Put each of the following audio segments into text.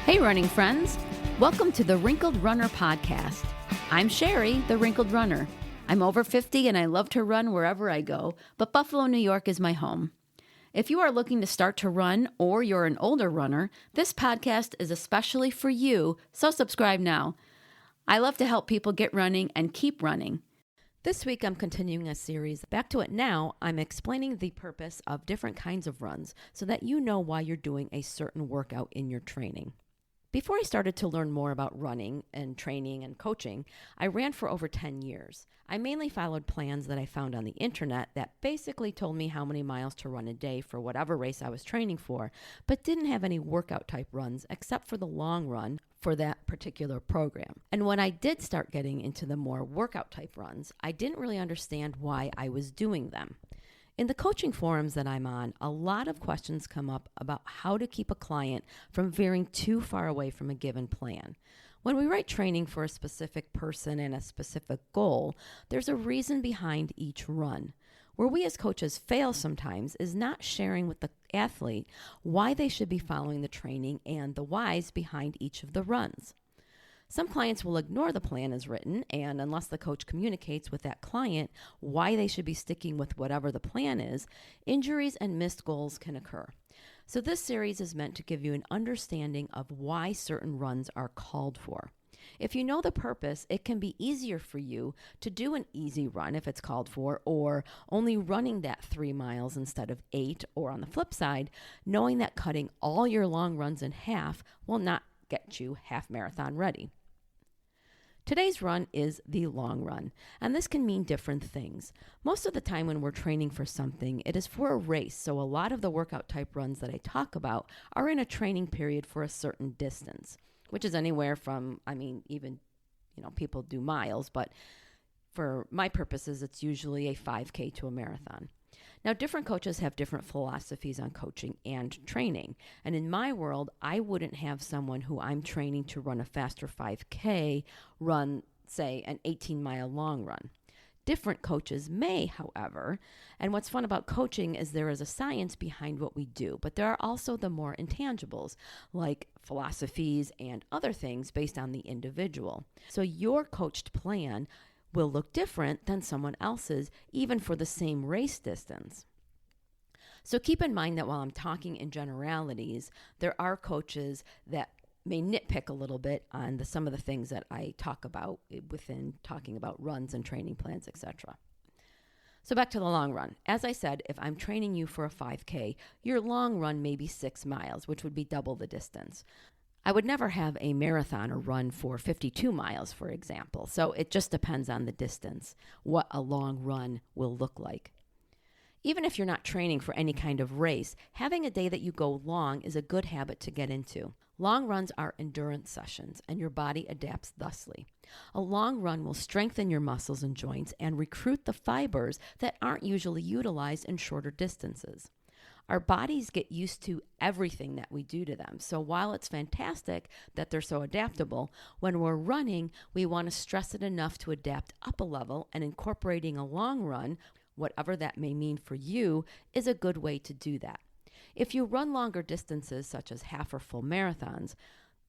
Hey, running friends. Welcome to the Wrinkled Runner podcast. I'm Sherry, the Wrinkled Runner. I'm over 50 and I love to run wherever I go, but Buffalo, New York is my home. If you are looking to start to run or you're an older runner, this podcast is especially for you, so subscribe now. I love to help people get running and keep running. This week I'm continuing a series. Back to it now, I'm explaining the purpose of different kinds of runs so that you know why you're doing a certain workout in your training. Before I started to learn more about running and training and coaching, I ran for over 10 years. I mainly followed plans that I found on the internet that basically told me how many miles to run a day for whatever race I was training for, but didn't have any workout type runs except for the long run for that particular program. And when I did start getting into the more workout type runs, I didn't really understand why I was doing them. In the coaching forums that I'm on, a lot of questions come up about how to keep a client from veering too far away from a given plan. When we write training for a specific person and a specific goal, there's a reason behind each run. Where we as coaches fail sometimes is not sharing with the athlete why they should be following the training and the whys behind each of the runs. Some clients will ignore the plan as written, and unless the coach communicates with that client why they should be sticking with whatever the plan is, injuries and missed goals can occur. So this series is meant to give you an understanding of why certain runs are called for. If you know the purpose, it can be easier for you to do an easy run if it's called for, or only running that 3 miles instead of 8, or on the flip side, knowing that cutting all your long runs in half will not get you half marathon ready. Today's run is the long run, and this can mean different things. Most of the time when we're training for something, it is for a race, so a lot of the workout type runs that I talk about are in a training period for a certain distance, which is anywhere from, people do miles, but for my purposes, it's usually a 5K to a marathon. Now, different coaches have different philosophies on coaching and training. And in my world, I wouldn't have someone who I'm training to run a faster 5K run, say, an 18-mile long run. Different coaches may, however, and what's fun about coaching is there is a science behind what we do, but there are also the more intangibles, like philosophies and other things based on the individual. So your coached plan will look different than someone else's, even for the same race distance. So keep in mind that while I'm talking in generalities, there are coaches that may nitpick a little bit on some of the things that I talk about within talking about runs and training plans, etc. So back to the long run. As I said, if I'm training you for a 5K, your long run may be 6 miles, which would be double the distance. I would never have a marathoner run for 52 miles, for example. So it just depends on the distance, what a long run will look like. Even if you're not training for any kind of race, having a day that you go long is a good habit to get into. Long runs are endurance sessions, and your body adapts thusly. A long run will strengthen your muscles and joints and recruit the fibers that aren't usually utilized in shorter distances. Our bodies get used to everything that we do to them. So while it's fantastic that they're so adaptable, when we're running, we want to stress it enough to adapt up a level, and incorporating a long run, whatever that may mean for you, is a good way to do that. If you run longer distances, such as half or full marathons,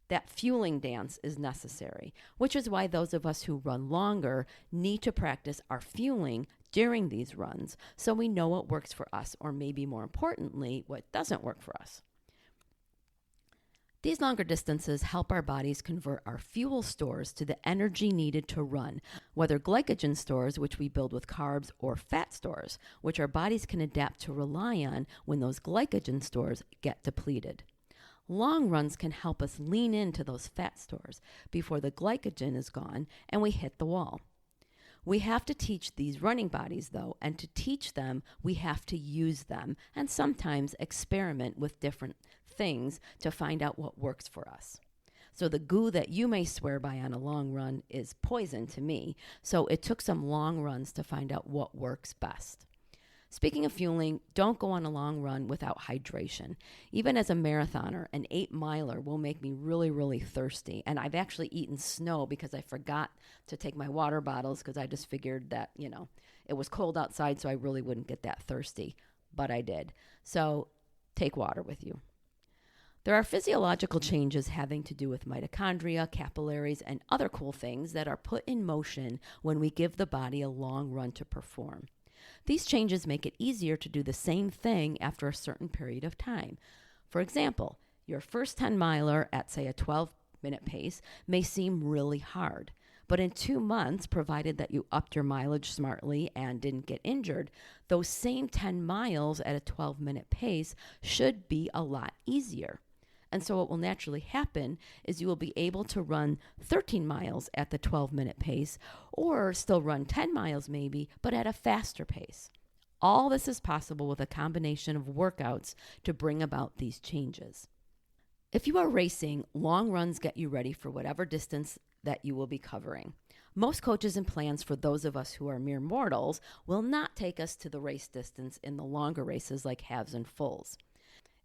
that fueling dance is necessary, which is why those of us who run longer need to practice our fueling during these runs so we know what works for us, or maybe more importantly, what doesn't work for us. These longer distances help our bodies convert our fuel stores to the energy needed to run, whether glycogen stores, which we build with carbs, or fat stores, which our bodies can adapt to rely on when those glycogen stores get depleted. Long runs can help us lean into those fat stores before the glycogen is gone and we hit the wall. We have to teach these running bodies, though, and to teach them, we have to use them and sometimes experiment with different things to find out what works for us. So the goo that you may swear by on a long run is poison to me, so it took some long runs to find out what works best. Speaking of fueling, don't go on a long run without hydration. Even as a marathoner, an 8-miler will make me really, really thirsty. And I've actually eaten snow because I forgot to take my water bottles because I just figured that, it was cold outside, so I really wouldn't get that thirsty. But I did. So take water with you. There are physiological changes having to do with mitochondria, capillaries, and other cool things that are put in motion when we give the body a long run to perform. These changes make it easier to do the same thing after a certain period of time. For example, your first 10 miler at, say, a 12-minute pace may seem really hard. But in 2 months, provided that you upped your mileage smartly and didn't get injured, those same 10 miles at a 12-minute pace should be a lot easier. And so what will naturally happen is you will be able to run 13 miles at the 12-minute pace, or still run 10 miles maybe, but at a faster pace. All this is possible with a combination of workouts to bring about these changes. If you are racing, long runs get you ready for whatever distance that you will be covering. Most coaches and plans for those of us who are mere mortals will not take us to the race distance in the longer races like halves and fulls.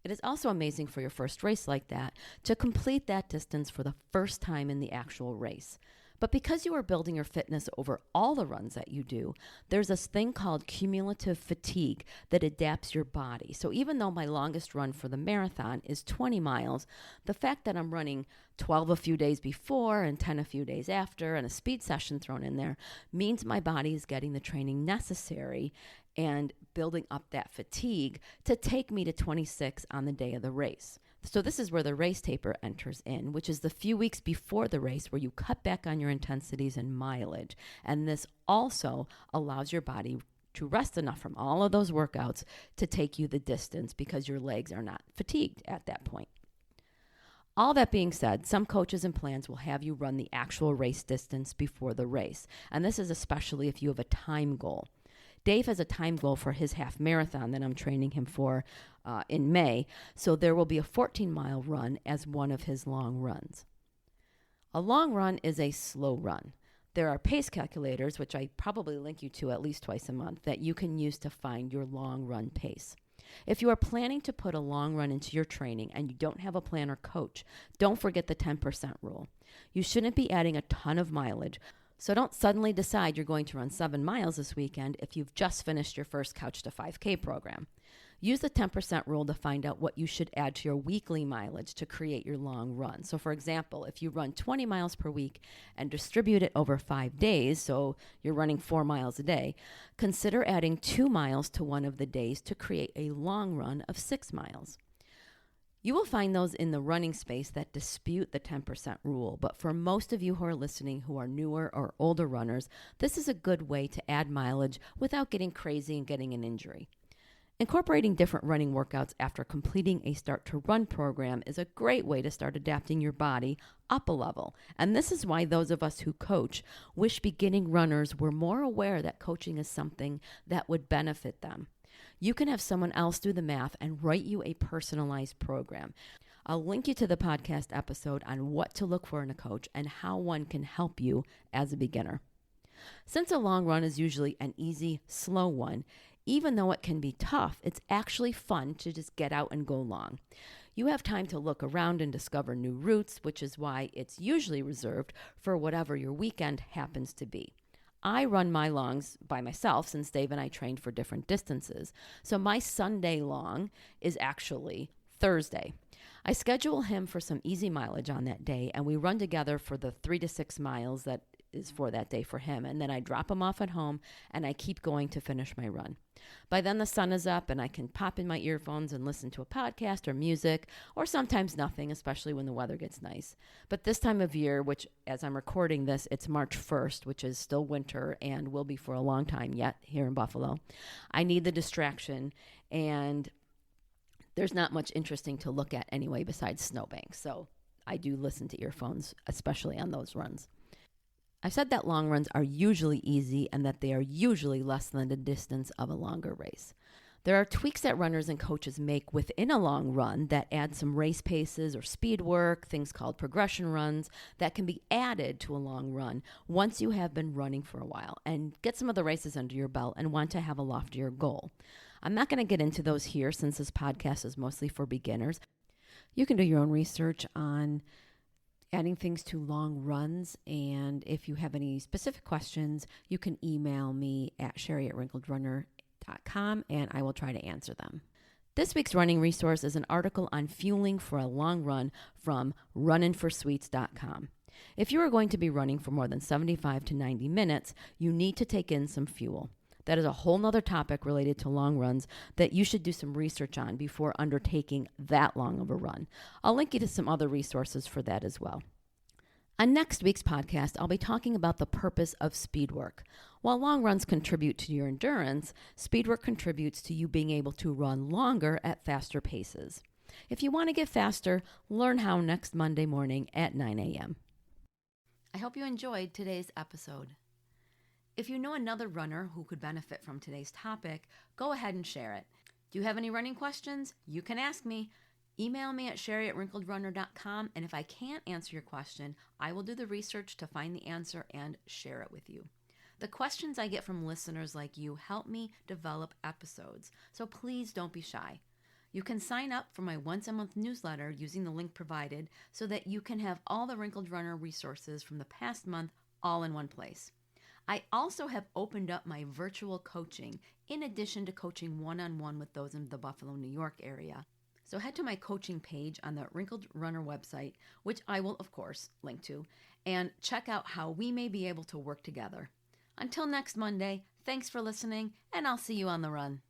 It is also amazing for your first race like that to complete that distance for the first time in the actual race. But because you are building your fitness over all the runs that you do, there's this thing called cumulative fatigue that adapts your body. So even though my longest run for the marathon is 20 miles, the fact that I'm running 12 a few days before and 10 a few days after and a speed session thrown in there means my body is getting the training necessary and building up that fatigue to take me to 26 on the day of the race. So this is where the race taper enters in, which is the few weeks before the race where you cut back on your intensities and mileage. And this also allows your body to rest enough from all of those workouts to take you the distance because your legs are not fatigued at that point. All that being said, some coaches and plans will have you run the actual race distance before the race. And this is especially if you have a time goal. Dave has a time goal for his half marathon that I'm training him for in May, so there will be a 14-mile run as one of his long runs. A long run is a slow run. There are pace calculators, which I probably link you to at least twice a month, that you can use to find your long run pace. If you are planning to put a long run into your training and you don't have a plan or coach, don't forget the 10% rule. You shouldn't be adding a ton of mileage. So don't suddenly decide you're going to run 7 miles this weekend if you've just finished your first Couch to 5K program. Use the 10% rule to find out what you should add to your weekly mileage to create your long run. So for example, if you run 20 miles per week and distribute it over 5 days, so you're running 4 miles a day, consider adding 2 miles to one of the days to create a long run of 6 miles. You will find those in the running space that dispute the 10% rule, but for most of you who are listening who are newer or older runners, this is a good way to add mileage without getting crazy and getting an injury. Incorporating different running workouts after completing a Start to Run program is a great way to start adapting your body up a level. And this is why those of us who coach wish beginning runners were more aware that coaching is something that would benefit them. You can have someone else do the math and write you a personalized program. I'll link you to the podcast episode on what to look for in a coach and how one can help you as a beginner. Since a long run is usually an easy, slow one, even though it can be tough, it's actually fun to just get out and go long. You have time to look around and discover new routes, which is why it's usually reserved for whatever your weekend happens to be. I run my longs by myself since Dave and I trained for different distances. So my Sunday long is actually Thursday. I schedule him for some easy mileage on that day, and we run together for the 3 to 6 miles that is for that day for him. And then I drop him off at home, and I keep going to finish my run. By then the sun is up, and I can pop in my earphones and listen to a podcast or music, or sometimes nothing, especially when the weather gets nice. But this time of year, which as I'm recording this, it's March 1st, which is still winter and will be for a long time yet here in Buffalo, I need the distraction, and there's not much interesting to look at anyway besides snowbanks. So I do listen to earphones, especially on those runs. I've said that long runs are usually easy and that they are usually less than the distance of a longer race. There are tweaks that runners and coaches make within a long run that add some race paces or speed work, things called progression runs, that can be added to a long run once you have been running for a while and get some of the races under your belt and want to have a loftier goal. I'm not going to get into those here since this podcast is mostly for beginners. You can do your own research on adding things to long runs, and if you have any specific questions, you can email me at sherry@wrinkledrunner.com, and I will try to answer them. This week's running resource is an article on fueling for a long run from runninforsweets.com. If you are going to be running for more than 75 to 90 minutes, you need to take in some fuel. That is a whole nother topic related to long runs that you should do some research on before undertaking that long of a run. I'll link you to some other resources for that as well. On next week's podcast, I'll be talking about the purpose of speed work. While long runs contribute to your endurance, speed work contributes to you being able to run longer at faster paces. If you want to get faster, learn how next Monday morning at 9 a.m. I hope you enjoyed today's episode. If you know another runner who could benefit from today's topic, go ahead and share it. Do you have any running questions? You can ask me. Email me at sherry@wrinkledrunner.com, and if I can't answer your question, I will do the research to find the answer and share it with you. The questions I get from listeners like you help me develop episodes, so please don't be shy. You can sign up for my once-a-month newsletter using the link provided so that you can have all the Wrinkled Runner resources from the past month all in one place. I also have opened up my virtual coaching in addition to coaching one-on-one with those in the Buffalo, New York area. So head to my coaching page on the Wrinkled Runner website, which I will, of course, link to, and check out how we may be able to work together. Until next Monday, thanks for listening, and I'll see you on the run.